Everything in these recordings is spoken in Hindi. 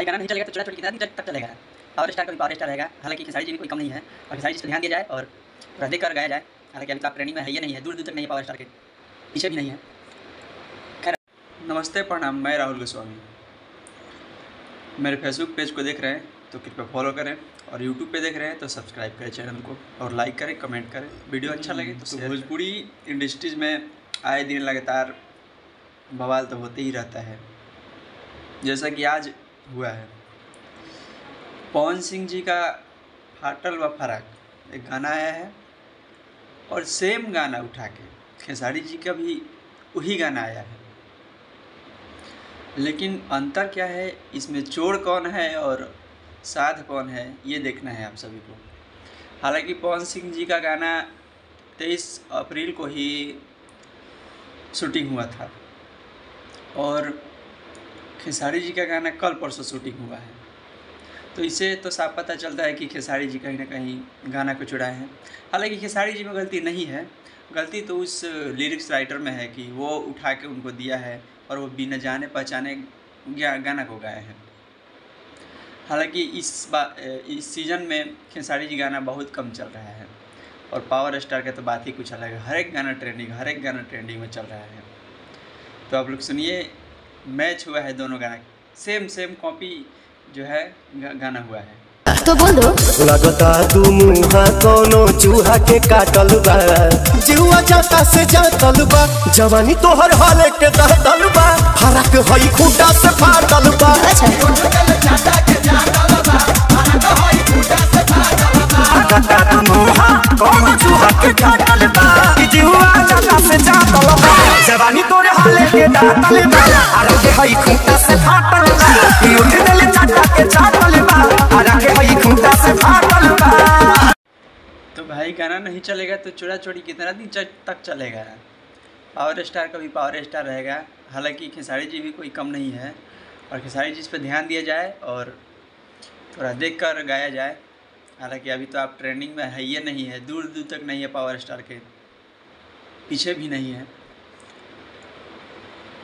भाई गाना नहीं चलेगा तो चोरा चोरी कितना दिन तक चलेगा। पावर स्टार का भी पावर स्टार रहेगा, हालांकि खेसारी जी में कोई कम नहीं है और खेसारी जी पर ध्यान दिया जाए और थोड़ा देख कर गाया जाए। हालांकि अभी तो आप ट्रेनिंग में है ही नहीं है, दूर दूर तक नहीं है, पावर स्टार के पीछे भी नहीं है। खैर नमस्ते प्रणाम, मैं राहुल गोस्वामी। मेरे फेसबुक पेज को देख रहे हैं तो कृपया फॉलो करें और यूट्यूब पे देख रहे हैं तो सब्सक्राइब करें चैनल को और लाइक करें, कमेंट करें। वीडियो अच्छा लगे तो भोजपुरी इंडस्ट्रीज़ में आए दिन लगातार बवाल तो होते ही रहता है, जैसा कि आज हुआ है। पवन सिंह जी का फाटल व फराक एक गाना आया है और सेम गाना उठा के खेसारी जी का भी वही गाना आया है, लेकिन अंतर क्या है, इसमें चोर कौन है और साध कौन है ये देखना है आप सभी को। हालांकि पवन सिंह जी का गाना 23 अप्रैल को ही शूटिंग हुआ था और खेसारी जी का गाना कल परसों शूटिंग हुआ है, तो इससे तो साफ पता चलता है कि खेसारी जी कहीं ना कहीं गाना को चुराए हैं। हालांकि खेसारी जी में गलती नहीं है, गलती तो उस लिरिक्स राइटर में है कि वो उठा के उनको दिया है और वो बिना जाने पहचाने गाना को गाए हैं। हालांकि इस सीज़न में खेसारी जी गाना बहुत कम चल रहा है और पावर स्टार का तो बात ही कुछ अलग है। हर एक गाना ट्रेंडिंग में चल रहा है। तो आप लोग सुनिए, मैच हुआ है दोनों गाना, सेम कॉपी जो है गाना हुआ है। तो बोलो लगता तू मुहा कोनो चूहा के काटल बा, जुआ जाता से जातल बा, जवानी तोहर हाले के दहतल बा, फरक हई खूंटा से फाटल बा। लगता तू मुहा कोनो चूहा के काटल बा, जुआ जाता से जातल बा, जवानी तोहर हाले के दहतल बा, फरक हई खूंटा से फाटल बा, उठ देले चाटा के चाटल बा, फरक हई खूंटा से फाटल बा। तो भाई गाना नहीं चलेगा तो चोरा चोरी कितना दिन तक चलेगा। पावर स्टार का भी पावर स्टार रहेगा, हालांकि खेसारी जी भी कोई कम नहीं है और खेसारी जी इस पर ध्यान दिया जाए और थोड़ा देख कर गाया जाए। हालांकि अभी तो आप ट्रेंडिंग में है ही नहीं है, दूर दूर तक नहीं है, पावर स्टार के पीछे भी नहीं है।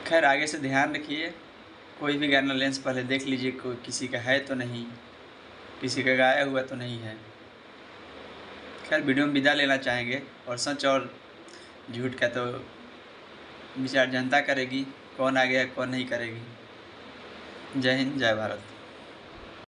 खैर आगे से ध्यान रखिए, कोई भी गाना लेंस पहले देख लीजिए कोई किसी का है तो नहीं, किसी का गाया हुआ तो नहीं है। खैर वीडियो में विदा लेना चाहेंगे और सच और झूठ का तो विचार जनता करेगी, कौन आगे कौन नहीं करेगी। जय हिंद, जय भारत।